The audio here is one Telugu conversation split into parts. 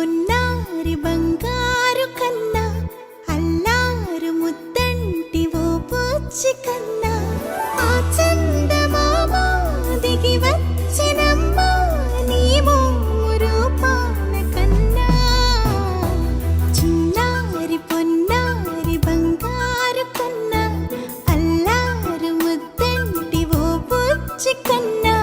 పొన్నారి బంగారు కన్నా అల్లారు ముద్దంటి ఓ పూచి కన్నా ఆ చందమామ దిగి వచ్చినమ్మా నీ రూపాల కన్నా చిన్నారి పొన్నారి బంగారు కన్నా అల్లారు ముద్దంటి ఓ పూచి కన్నా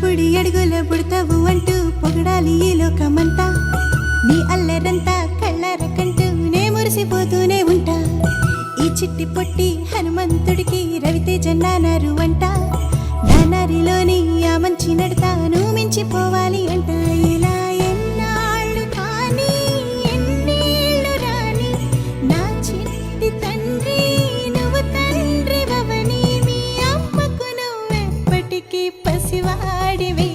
బుడి అడుగుల బుడతావు అంటూ పొగడాలి ఈ లోకమంతా నీ అల్లరంతా కళ్ళారకంటూ నే మురిసిపోతూనే ఉంటా ఈ చిట్టి పొట్టి హనుమంతుడికి రవితేజ నానారు అంట నానారిలోని ఆ మంచి నడతాను మించిపోవాలి అంట ఇలా ఎన్నాళ్ళు కానీ ఎన్నేళ్ళు రాని నా చిట్టి తండ్రి నువ్వు తండ్రి వవని మీ అమ్మకు నువ్వెప్పటికీ పసివాడివి